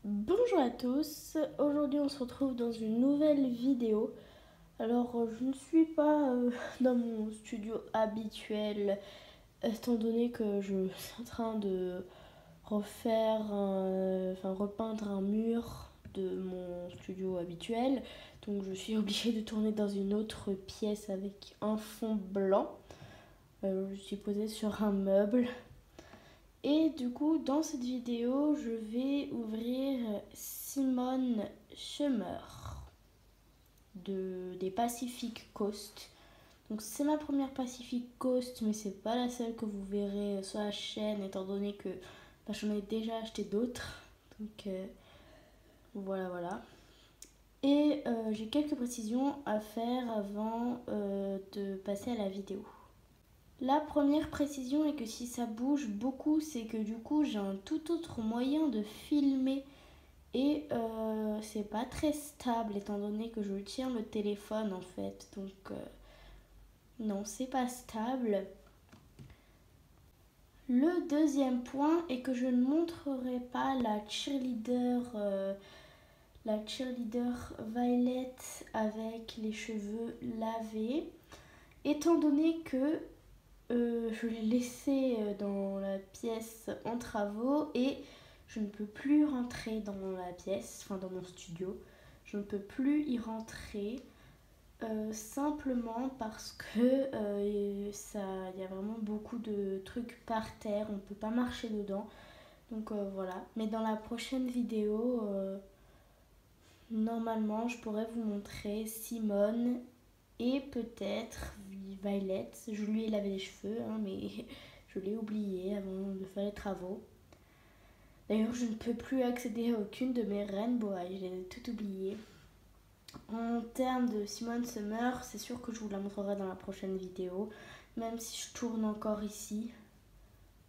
Bonjour à tous, aujourd'hui on se retrouve dans une nouvelle vidéo. Alors je ne suis pas dans mon studio habituel étant donné que je suis en train de repeindre un mur de mon studio habituel. Donc je suis obligée de tourner dans une autre pièce avec un fond blanc. Je suis posée sur un meuble. Et du coup, dans cette vidéo, je vais ouvrir Simone Schumer des Pacific Coast. Donc c'est ma première Pacific Coast, mais c'est pas la seule que vous verrez sur la chaîne, étant donné que j'en ai déjà acheté d'autres. Donc voilà. Et j'ai quelques précisions à faire avant de passer à la vidéo. La première précision est que si ça bouge beaucoup, c'est que du coup j'ai un tout autre moyen de filmer et c'est pas très stable étant donné que je tiens le téléphone en fait. Donc non, c'est pas stable. Le deuxième point est que je ne montrerai pas la cheerleader Violet avec les cheveux lavés, étant donné que je l'ai laissé dans la pièce en travaux et je ne peux plus rentrer dans la pièce, enfin dans mon studio. Je ne peux plus y rentrer simplement parce que y a vraiment beaucoup de trucs par terre, on ne peut pas marcher dedans. Donc voilà. Mais dans la prochaine vidéo, normalement, je pourrais vous montrer Simone et peut-être Violet. Je lui ai lavé les cheveux, hein, mais je l'ai oublié avant de faire les travaux. D'ailleurs, je ne peux plus accéder à aucune de mes Rainbow High, j'ai tout oublié. En termes de Simone Summer, c'est sûr que je vous la montrerai dans la prochaine vidéo. Même si je tourne encore ici,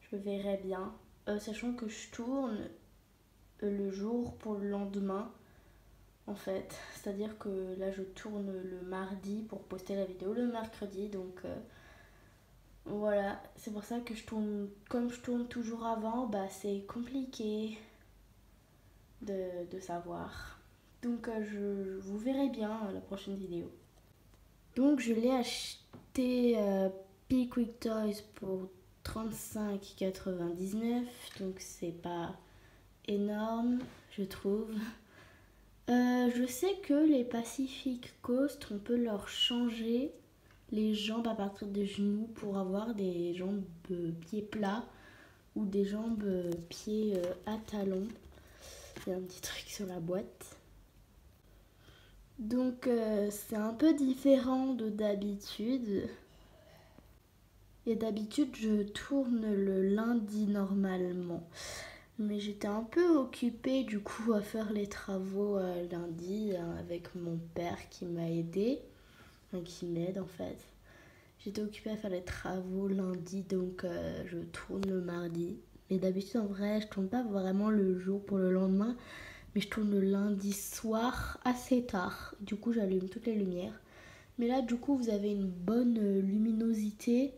je verrai bien. Sachant que je tourne le jour pour le lendemain, en fait. C'est-à-dire que là, je tourne le mardi pour poster la vidéo le mercredi. Donc voilà, c'est pour ça que comme je tourne toujours avant, c'est compliqué de savoir. Donc vous verrez bien la prochaine vidéo. Donc je l'ai acheté Pickwick Toys pour 35,99. Donc c'est pas énorme, je trouve. Je sais que les Pacific Coast, on peut leur changer les jambes à partir des genoux pour avoir des jambes pieds plats ou des jambes pieds à talons. Il y a un petit truc sur la boîte. Donc c'est un peu différent de d'habitude. Et d'habitude je tourne le lundi normalement. Mais j'étais un peu occupée du coup à faire les travaux lundi avec mon père qui m'a aidé. Enfin, qui m'aide en fait. J'étais occupée à faire les travaux lundi donc je tourne le mardi. Mais d'habitude en vrai je tourne pas vraiment le jour pour le lendemain. Mais je tourne le lundi soir assez tard. Du coup, j'allume toutes les lumières. Mais là, du coup, vous avez une bonne luminosité,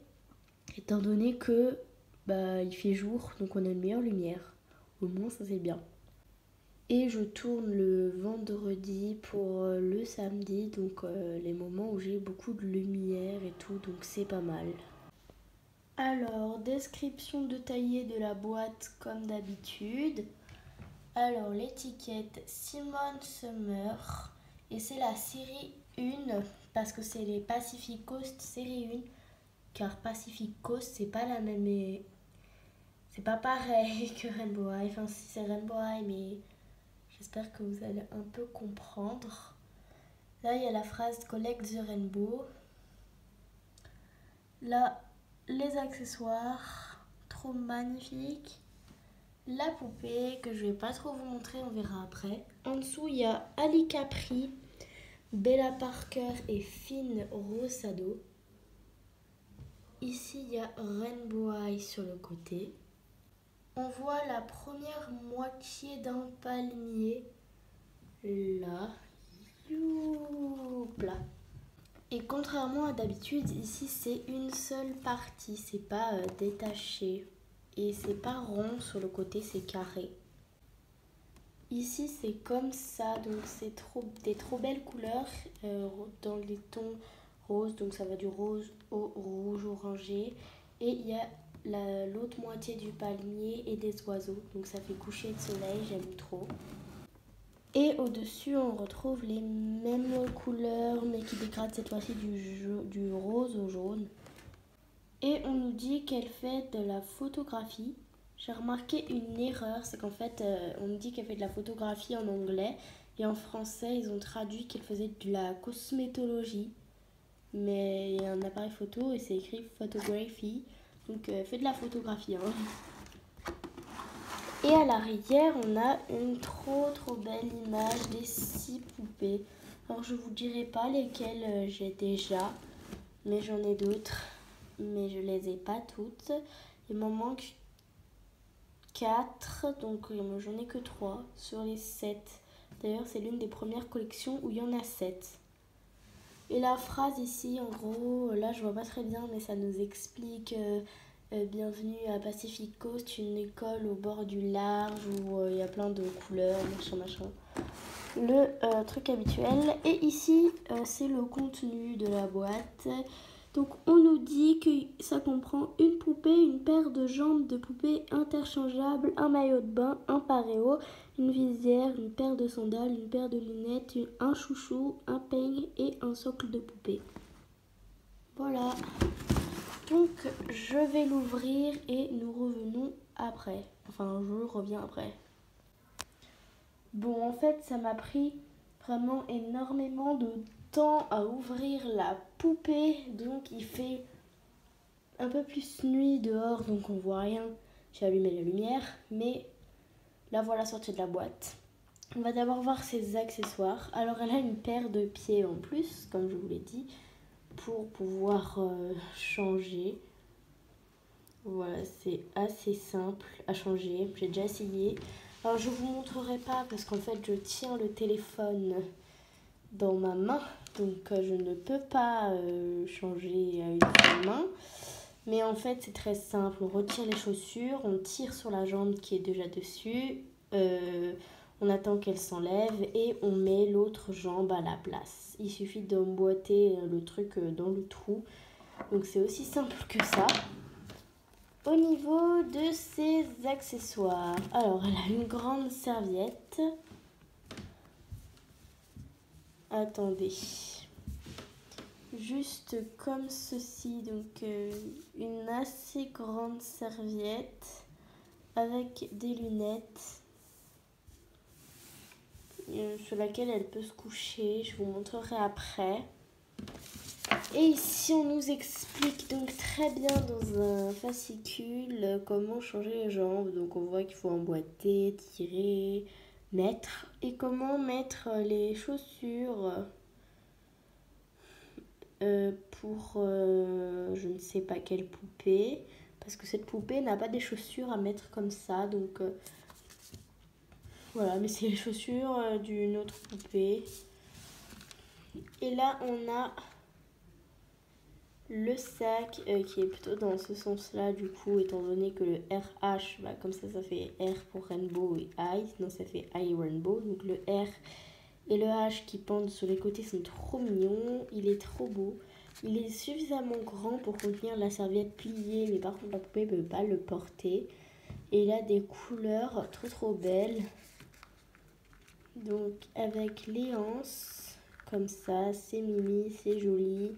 étant donné que il fait jour, donc on a une meilleure lumière. Au moins, ça c'est bien. Et je tourne le vendredi pour le samedi, donc les moments où j'ai beaucoup de lumière et tout, donc c'est pas mal. Alors, description détaillée de la boîte comme d'habitude. Alors, l'étiquette Simone Summer. Et c'est la série 1, parce que c'est les Pacific Coast série 1. Car Pacific Coast, c'est pas la même. C'est pas pareil que Rainbow High. Enfin, si c'est Rainbow High, mais j'espère que vous allez un peu comprendre. Là, il y a la phrase Collect the Rainbow. Là, les accessoires. Trop magnifiques. La poupée que je vais pas trop vous montrer, on verra après. En dessous, il y a Ali Capri, Bella Parker et Finn Rosado. Ici, il y a Rainbow High sur le côté. On voit la première moitié d'un palmier. Là. Youpla. Et contrairement à d'habitude, ici, c'est une seule partie. C'est pas détaché. Et c'est pas rond sur le côté, c'est carré. ici c'est comme ça, donc c'est des trop belles couleurs dans les tons roses, donc ça va du rose au rouge orangé. Et il y a l'autre moitié du palmier et des oiseaux, donc ça fait coucher de soleil, j'aime trop. Et au-dessus, on retrouve les mêmes couleurs, mais qui dégradent cette fois-ci du rose au jaune. Et on nous dit qu'elle fait de la photographie. J'ai remarqué une erreur, c'est qu'en fait, on nous dit qu'elle fait de la photographie en anglais. Et en français, ils ont traduit qu'elle faisait de la cosmétologie. Mais il y a un appareil photo et c'est écrit photography. Donc, elle fait de la photographie. Hein. Et à l'arrière, on a une trop belle image des 6 poupées. Alors, je vous dirai pas lesquelles j'ai déjà, mais j'en ai d'autres. Mais je les ai pas toutes. Il m'en manque 4, donc j'en ai que 3 sur les 7. D'ailleurs, c'est l'une des premières collections où il y en a 7. Et la phrase ici, en gros, là je vois pas très bien, mais ça nous explique bienvenue à Pacific Coast, une école au bord du large où il y a plein de couleurs, machin. Le truc habituel. Et ici, c'est le contenu de la boîte. Donc on nous dit que ça comprend une poupée, une paire de jambes de poupée interchangeables, un maillot de bain, un paréo, une visière, une paire de sandales, une paire de lunettes, un chouchou, un peigne et un socle de poupée. Voilà. Donc je vais l'ouvrir et nous revenons après. Enfin, je reviens après. Bon, en fait, ça m'a pris vraiment énormément de temps à ouvrir la poupée. Donc il fait un peu plus nuit dehors, donc on voit rien. J'ai allumé la lumière, mais la voilà sortie de la boîte. On va d'abord voir ses accessoires. Alors elle a une paire de pieds en plus, comme je vous l'ai dit, pour pouvoir changer. Voilà, c'est assez simple à changer. J'ai déjà essayé. Alors je vous montrerai pas parce qu'en fait je tiens le téléphone dans ma main, donc je ne peux pas changer à une seule main. Mais en fait c'est très simple, on retire les chaussures, on tire sur la jambe qui est déjà dessus, on attend qu'elle s'enlève et on met l'autre jambe à la place. Il suffit d'emboîter le truc dans le trou, donc c'est aussi simple que ça. Au niveau de ses accessoires, alors elle a une grande serviette. Attendez, juste comme ceci, donc une assez grande serviette avec des lunettes sur laquelle elle peut se coucher. Je vous montrerai après. Et ici on nous explique donc très bien dans un fascicule comment changer les jambes. Donc on voit qu'il faut emboîter, tirer, mettre, et comment mettre les chaussures pour je ne sais pas quelle poupée, parce que cette poupée n'a pas des chaussures à mettre comme ça, donc voilà, mais c'est les chaussures d'une autre poupée. Et là on a le sac qui est plutôt dans ce sens-là, du coup, étant donné que le RH, bah, comme ça fait R pour Rainbow et I, sinon ça fait I Rainbow. Donc le R et le H qui pendent sur les côtés sont trop mignons, il est trop beau. Il est suffisamment grand pour contenir la serviette pliée, mais par contre la poupée ne peut pas le porter. Et il a des couleurs trop belles. Donc avec les anses, comme ça, c'est mimi, c'est joli.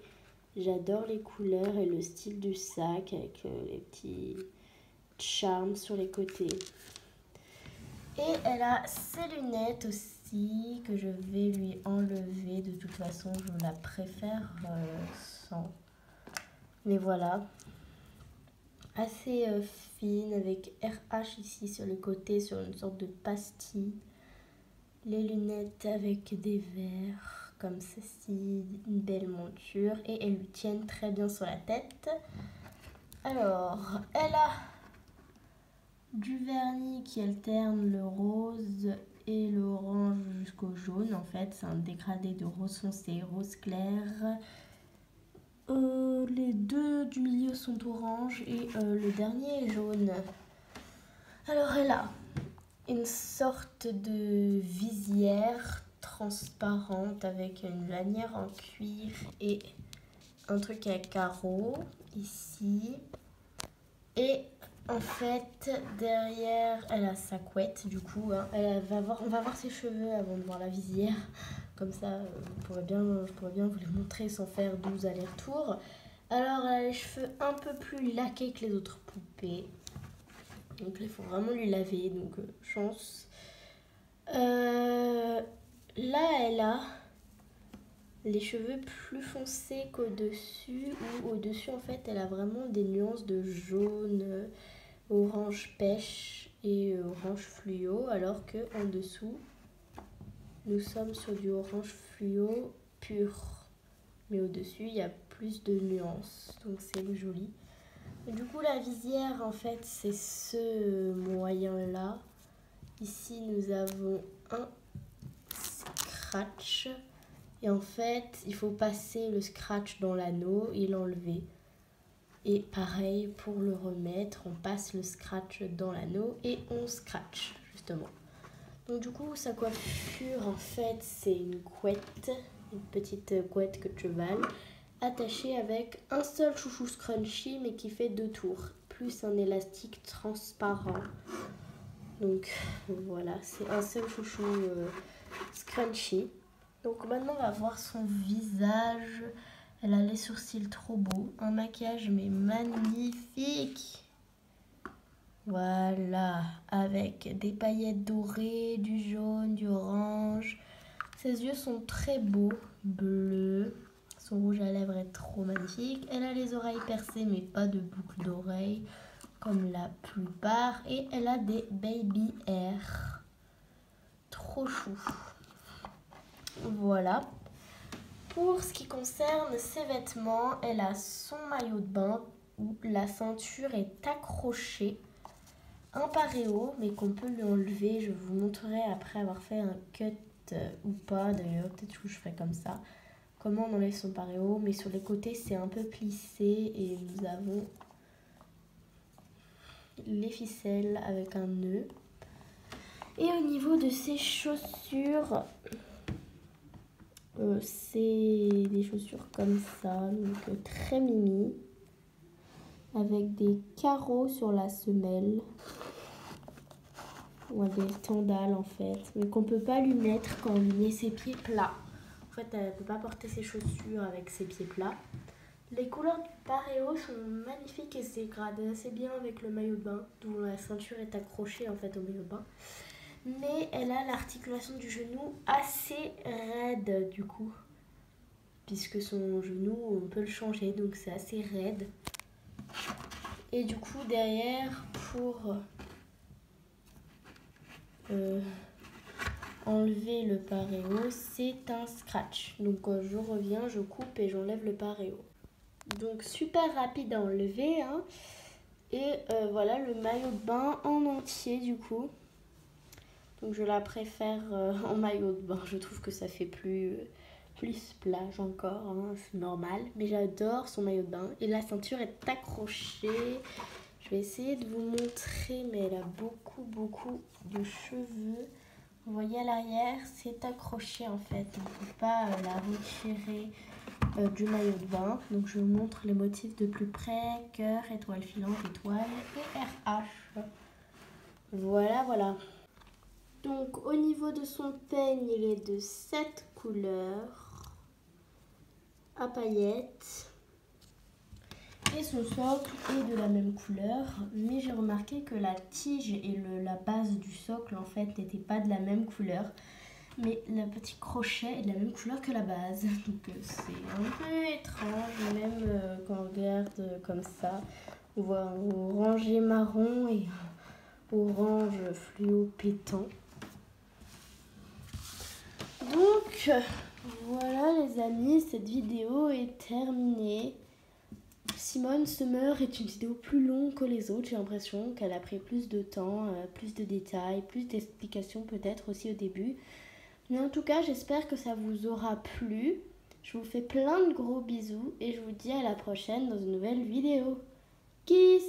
J'adore les couleurs et le style du sac avec les petits charmes sur les côtés. Et elle a ses lunettes aussi que je vais lui enlever. De toute façon, je la préfère sans. Mais voilà. Assez fine avec RH ici sur les côtés, sur une sorte de pastille. Les lunettes avec des verres comme ceci, une belle monture, et elles lui tiennent très bien sur la tête. Alors, elle a du vernis qui alterne le rose et l'orange jusqu'au jaune. En fait, c'est un dégradé de rose foncé, rose clair. Les deux du milieu sont orange et le dernier est jaune. Alors, elle a une sorte de visière transparente avec une lanière en cuir et un truc à carreaux ici. Et en fait, derrière, elle a sa couette du coup. Hein. On va voir ses cheveux avant de voir la visière. Comme ça, je pourrais bien vous les montrer sans faire 12 allers-retours. Alors, elle a les cheveux un peu plus laqués que les autres poupées. Donc là, il faut vraiment lui laver, donc chance. Là, elle a les cheveux plus foncés qu'au-dessus. Ou au-dessus, en fait, elle a vraiment des nuances de jaune, orange pêche et orange fluo. Alors qu'en dessous, nous sommes sur du orange fluo pur. Mais au-dessus, il y a plus de nuances. Donc c'est joli. Et du coup, la visière, en fait, c'est ce moyen-là. Ici, nous avons un scratch. Et en fait, il faut passer le scratch dans l'anneau et l'enlever. Et pareil, pour le remettre, on passe le scratch dans l'anneau et on scratch, justement. Donc du coup, sa coiffure, en fait, c'est une couette, une petite couette que de cheval, attachée avec un seul chouchou scrunchy, mais qui fait 2 tours, plus un élastique transparent. Donc voilà, c'est un seul chouchou scrunchy. Donc maintenant, on va voir son visage. Elle a les sourcils trop beaux, un maquillage mais magnifique. Voilà, avec des paillettes dorées, du jaune, du orange. Ses yeux sont très beaux, bleus. Son rouge à lèvres est trop magnifique. Elle a les oreilles percées mais pas de boucle d'oreille comme la plupart. Et elle a des baby hairs. Trop chou. Voilà. Pour ce qui concerne ses vêtements, elle a son maillot de bain où la ceinture est accrochée. Un paréo, mais qu'on peut lui enlever. Je vous montrerai après avoir fait un cut ou pas. D'ailleurs, peut-être que je ferai comme ça. Comment on enlève son paréo. Mais sur les côtés, c'est un peu plissé. Et nous avons les ficelles avec un nœud. Et au niveau de ses chaussures, c'est des chaussures comme ça. Donc très mimi. Avec des carreaux sur la semelle. Ou des sandales en fait, mais qu'on peut pas lui mettre quand on lui met ses pieds plats. En fait, elle peut pas porter ses chaussures avec ses pieds plats. Les couleurs du paréo sont magnifiques et se gradent assez bien avec le maillot de bain, dont la ceinture est accrochée en fait au maillot de bain. Mais elle a l'articulation du genou assez raide du coup, puisque son genou on peut le changer, donc c'est assez raide. Et du coup derrière pour enlever le paréo, c'est un scratch. Donc je reviens, je coupe et j'enlève le paréo. Donc super rapide à enlever. Hein. Et voilà le maillot de bain en entier du coup. Donc je la préfère en maillot de bain. Je trouve que ça fait plus plage encore. Hein. C'est normal. Mais j'adore son maillot de bain. Et la ceinture est accrochée. Je vais essayer de vous montrer, mais elle a beaucoup de cheveux. Vous voyez à l'arrière, c'est accroché en fait. On ne peut pas la retirer du maillot de bain. Donc je vous montre les motifs de plus près. Cœur, étoile filante, étoile et RH. Voilà. Donc au niveau de son peigne, il est de 7 couleurs à paillettes. Et son socle est de la même couleur, mais j'ai remarqué que la tige et la base du socle en fait n'étaient pas de la même couleur, mais le petit crochet est de la même couleur que la base. Donc c'est un peu étrange, même quand on regarde comme ça, on voit un orangé marron et un orange fluo pétant. Donc voilà les amis, cette vidéo est terminée. Simone Summer est une vidéo plus longue que les autres, j'ai l'impression qu'elle a pris plus de temps, plus de détails, plus d'explications peut-être aussi au début. Mais en tout cas, j'espère que ça vous aura plu. Je vous fais plein de gros bisous et je vous dis à la prochaine dans une nouvelle vidéo. Kiss!